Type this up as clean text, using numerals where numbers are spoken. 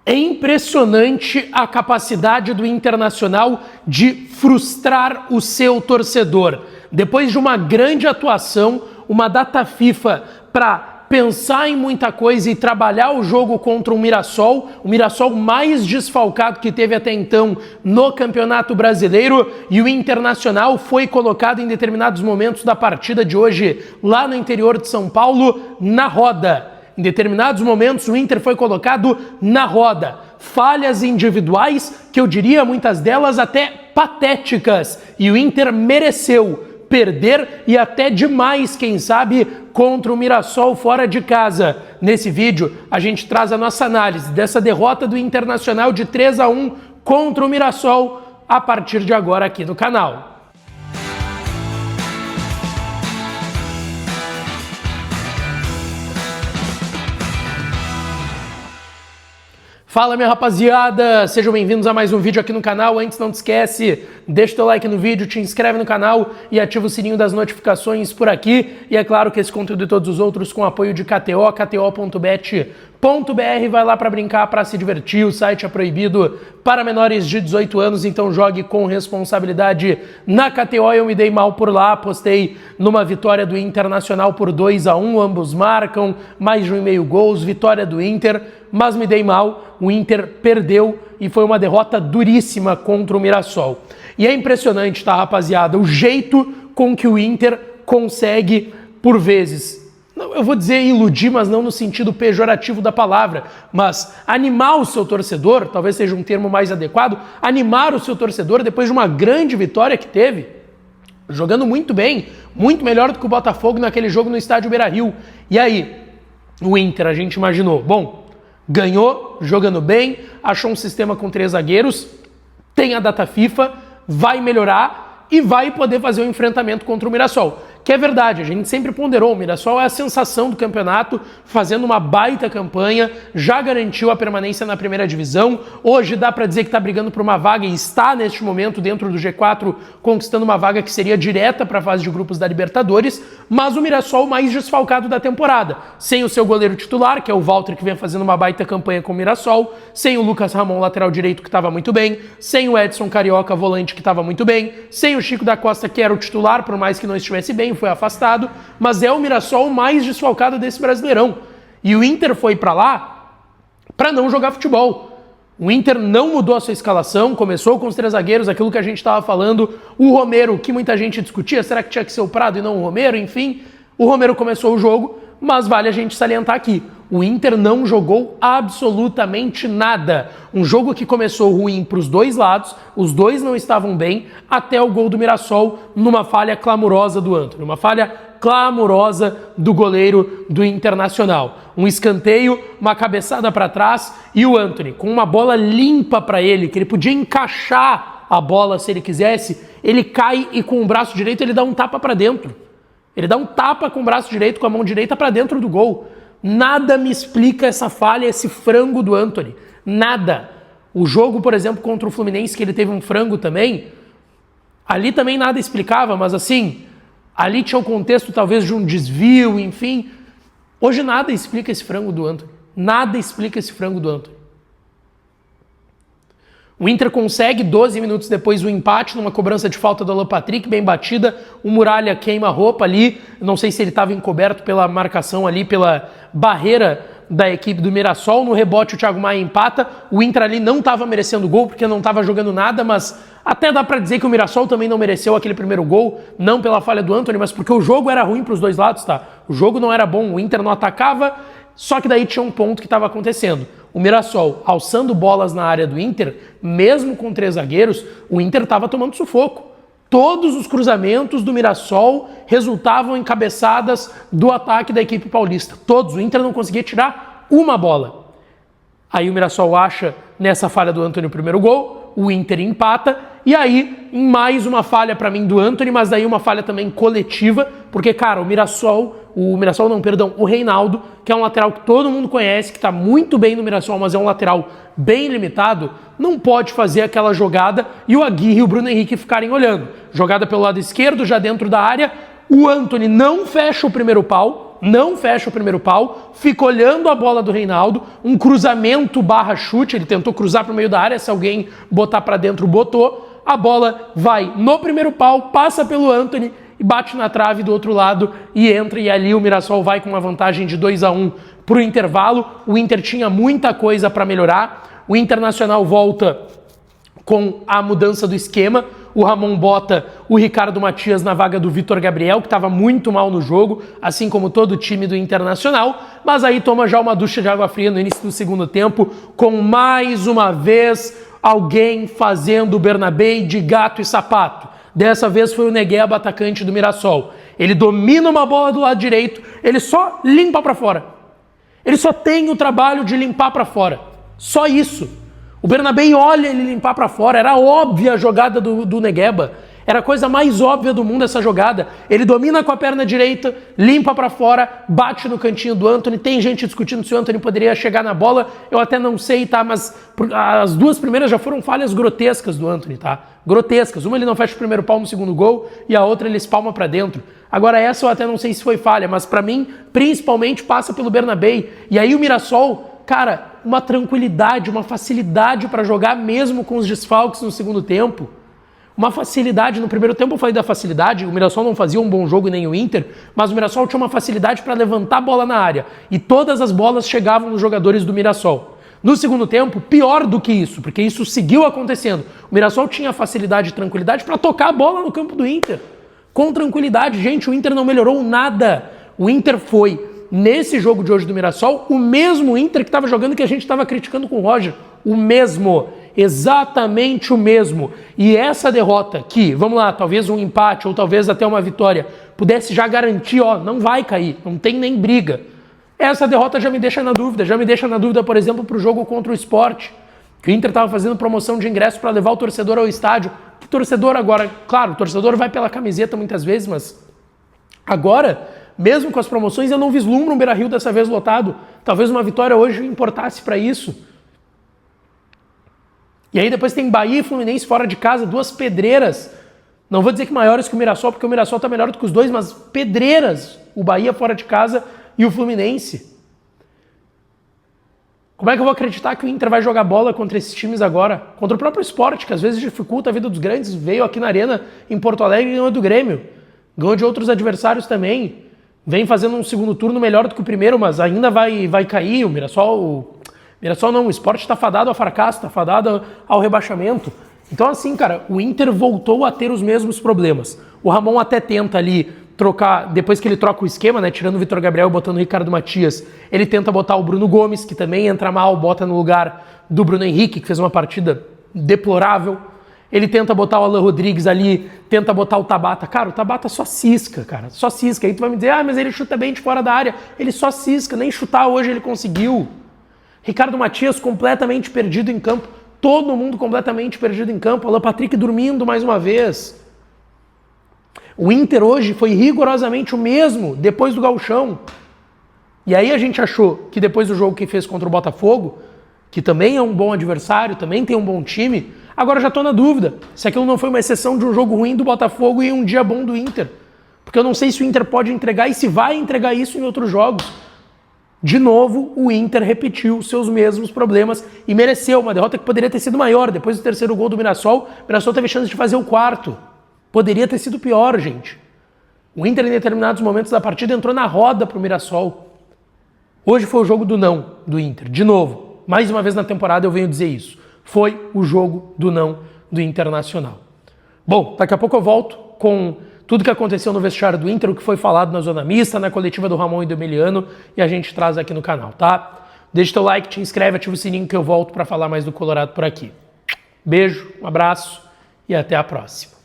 É impressionante a capacidade do Internacional de frustrar o seu torcedor. Depois de uma grande atuação, uma data FIFA para pensar em muita coisa e trabalhar o jogo contra o Mirassol mais desfalcado que teve até então no Campeonato Brasileiro, e o Internacional foi colocado em determinados momentos da partida de hoje, lá no interior de São Paulo, na roda. Em determinados momentos o Inter foi colocado na roda. Falhas individuais, que eu diria muitas delas até patéticas, e o Inter mereceu perder, e até demais, quem sabe, contra o Mirassol fora de casa. Nesse vídeo a gente traz a nossa análise dessa derrota do Internacional de 3-1 contra o Mirassol a partir de agora aqui no canal. Fala, minha rapaziada, sejam bem-vindos a mais um vídeo aqui no canal. Antes, não te esquece, deixa o teu like no vídeo, te inscreve no canal e ativa o sininho das notificações por aqui. E é claro que esse conteúdo e todos os outros com apoio de KTO, kto.bet.br. Vai lá para brincar, para se divertir. O site é proibido para menores de 18 anos, então jogue com responsabilidade. Na KTO eu me dei mal por lá, apostei numa vitória do Internacional por 2-1, ambos marcam, mais de 1,5 gols, vitória do Inter, mas me dei mal, o Inter perdeu e foi uma derrota duríssima contra o Mirassol. E é impressionante, tá, rapaziada, o jeito com que o Inter consegue, por vezes, eu vou dizer iludir, mas não no sentido pejorativo da palavra, mas animar o seu torcedor, talvez seja um termo mais adequado, animar o seu torcedor depois de uma grande vitória que teve, jogando muito bem, muito melhor do que o Botafogo naquele jogo no estádio Beira-Rio. E aí, o Inter, a gente imaginou, bom, ganhou, jogando bem, achou um sistema com 3 zagueiros, tem a data FIFA, vai melhorar e vai poder fazer um enfrentamento contra o Mirassol. Que é verdade, a gente sempre ponderou, o Mirassol é a sensação do campeonato, fazendo uma baita campanha, já garantiu a permanência na primeira divisão, hoje dá para dizer que está brigando por uma vaga e está neste momento dentro do G4, conquistando uma vaga que seria direta para a fase de grupos da Libertadores, mas o Mirassol mais desfalcado da temporada, sem o seu goleiro titular, que é o Walter, que vem fazendo uma baita campanha com o Mirassol, sem o Lucas Ramon, lateral direito, que estava muito bem, sem o Edson Carioca, volante, que estava muito bem, sem o Chico da Costa, que era o titular, por mais que não estivesse bem, foi afastado, mas é o Mirassol mais desfalcado desse Brasileirão. E o Inter foi para lá para não jogar futebol. O Inter não mudou a sua escalação, começou com os 3 zagueiros, aquilo que a gente estava falando, o Romero, que muita gente discutia, será que tinha que ser o Prado e não o Romero? Enfim, o Romero começou o jogo, mas vale a gente salientar aqui, o Inter não jogou absolutamente nada. Um jogo que começou ruim para os dois lados, os dois não estavam bem, até o gol do Mirassol numa falha clamorosa do Antony, uma falha clamorosa do goleiro do Internacional. Um escanteio, uma cabeçada para trás e o Antony, com uma bola limpa para ele, que ele podia encaixar a bola se ele quisesse, ele cai e com o braço direito ele dá um tapa para dentro. Ele dá um tapa com o braço direito, com a mão direita para dentro do gol. Nada me explica essa falha, esse frango do Antony. Nada. O jogo, por exemplo, contra o Fluminense, que ele teve um frango também, ali também nada explicava, mas assim, ali tinha o contexto talvez de um desvio, enfim. Hoje nada explica esse frango do Antony. Nada explica esse frango do Antony. O Inter consegue, 12 minutos depois, o empate numa cobrança de falta do Alan Patrick, bem batida. O Muralha queima a roupa ali. Não sei se ele estava encoberto pela marcação ali, pela barreira da equipe do Mirassol. No rebote, o Thiago Maia empata. O Inter ali não estava merecendo gol, porque não estava jogando nada, mas até dá para dizer que o Mirassol também não mereceu aquele primeiro gol, não pela falha do Antony, mas porque o jogo era ruim para os dois lados, tá? O jogo não era bom, o Inter não atacava, só que daí tinha um ponto que estava acontecendo. O Mirassol, alçando bolas na área do Inter, mesmo com 3 zagueiros, o Inter estava tomando sufoco. Todos os cruzamentos do Mirassol resultavam em cabeçadas do ataque da equipe paulista. Todos. O Inter não conseguia tirar uma bola. Aí o Mirassol acha nessa falha do Antony o primeiro gol, o Inter empata, e aí em mais uma falha para mim do Antony, mas daí uma falha também coletiva, porque, cara, o Reinaldo, que é um lateral que todo mundo conhece, que está muito bem no Mirassol, mas é um lateral bem limitado, não pode fazer aquela jogada e o Aguirre e o Bruno Henrique ficarem olhando. Jogada pelo lado esquerdo, já dentro da área, o Antony não fecha o primeiro pau, não fecha o primeiro pau, fica olhando a bola do Reinaldo, um cruzamento / chute, ele tentou cruzar para o meio da área, se alguém botar para dentro, botou, a bola vai no primeiro pau, passa pelo Antony e bate na trave do outro lado e entra, e ali o Mirassol vai com uma vantagem de 2-1 para o intervalo. O Inter tinha muita coisa para melhorar, o Internacional volta com a mudança do esquema, o Ramon bota o Ricardo Matias na vaga do Vitor Gabriel, que estava muito mal no jogo, assim como todo o time do Internacional, mas aí toma já uma ducha de água fria no início do segundo tempo, com mais uma vez alguém fazendo o Bernabé de gato e sapato. Dessa vez foi o Negueba, atacante do Mirassol. Ele domina uma bola do lado direito, ele só limpa para fora. Ele só tem o trabalho de limpar para fora. Só isso. O Bernabé olha ele limpar para fora, era óbvia a jogada do Negueba, era a coisa mais óbvia do mundo essa jogada. Ele domina com a perna direita, limpa para fora, bate no cantinho do Antony. Tem gente discutindo se o Antony poderia chegar na bola, eu até não sei, tá? Mas as duas primeiras já foram falhas grotescas do Antony, tá? Grotescas. Uma ele não fecha o primeiro pau no segundo gol e a outra ele espalma para dentro. Agora essa eu até não sei se foi falha, mas para mim, principalmente, passa pelo Bernabé. E aí o Mirassol, cara, uma tranquilidade, uma facilidade para jogar mesmo com os desfalques no segundo tempo. Uma facilidade, no primeiro tempo eu falei da facilidade, o Mirassol não fazia um bom jogo nem o Inter, mas o Mirassol tinha uma facilidade para levantar a bola na área e todas as bolas chegavam nos jogadores do Mirassol. No segundo tempo, pior do que isso, porque isso seguiu acontecendo. O Mirassol tinha facilidade e tranquilidade para tocar a bola no campo do Inter. Com tranquilidade, gente, o Inter não melhorou nada. O Inter foi, nesse jogo de hoje do Mirassol, o mesmo Inter que estava jogando que a gente estava criticando com o Roger. O mesmo. Exatamente o mesmo. E essa derrota que, vamos lá, talvez um empate ou talvez até uma vitória, pudesse já garantir, ó, não vai cair, não tem nem briga. Essa derrota já me deixa na dúvida, por exemplo, para o jogo contra o Sport, que o Inter estava fazendo promoção de ingresso para levar o torcedor ao estádio. Que torcedor agora, claro, o torcedor vai pela camiseta muitas vezes, mas agora, mesmo com as promoções, eu não vislumbro um Beira-Rio dessa vez lotado. Talvez uma vitória hoje importasse para isso. E aí depois tem Bahia e Fluminense fora de casa, duas pedreiras. Não vou dizer que maiores que o Mirassol, porque o Mirassol está melhor do que os dois, mas pedreiras. O Bahia fora de casa e o Fluminense. Como é que eu vou acreditar que o Inter vai jogar bola contra esses times agora? Contra o próprio Sport, que às vezes dificulta a vida dos grandes. Veio aqui na Arena, em Porto Alegre, e ganhou do Grêmio. Ganhou de outros adversários também. Vem fazendo um segundo turno melhor do que o primeiro, mas ainda vai cair. O Mirassol não, o Sport está fadado ao fracasso, está fadado ao rebaixamento. Então assim, cara, o Inter voltou a ter os mesmos problemas. O Ramon até tenta ali trocar, depois que ele troca o esquema, né, tirando o Vitor Gabriel e botando o Ricardo Matias, ele tenta botar o Bruno Gomes, que também entra mal, bota no lugar do Bruno Henrique, que fez uma partida deplorável. Ele tenta botar o Alan Rodrigues ali, tenta botar o Tabata. Cara, o Tabata só cisca, cara, só cisca. Aí tu vai me dizer, mas ele chuta bem de fora da área. Ele só cisca, nem chutar hoje ele conseguiu. Ricardo Matias completamente perdido em campo. Todo mundo completamente perdido em campo. Alan Patrick dormindo mais uma vez. O Inter hoje foi rigorosamente o mesmo depois do Gauchão. E aí a gente achou que depois do jogo que fez contra o Botafogo, que também é um bom adversário, também tem um bom time, agora já estou na dúvida se aquilo não foi uma exceção de um jogo ruim do Botafogo e um dia bom do Inter. Porque eu não sei se o Inter pode entregar e se vai entregar isso em outros jogos. De novo, o Inter repetiu seus mesmos problemas e mereceu uma derrota que poderia ter sido maior. Depois do terceiro gol do Mirassol, o Mirassol teve chance de fazer o quarto. Poderia ter sido pior, gente. O Inter, em determinados momentos da partida, entrou na roda para o Mirassol. Hoje foi o jogo do não do Inter. De novo, mais uma vez na temporada eu venho dizer isso. Foi o jogo do não do Internacional. Bom, daqui a pouco eu volto com tudo que aconteceu no vestiário do Inter, o que foi falado na zona mista, na coletiva do Ramon e do Emiliano, e a gente traz aqui no canal, tá? Deixa teu like, te inscreve, ativa o sininho que eu volto para falar mais do Colorado por aqui. Beijo, um abraço e até a próxima.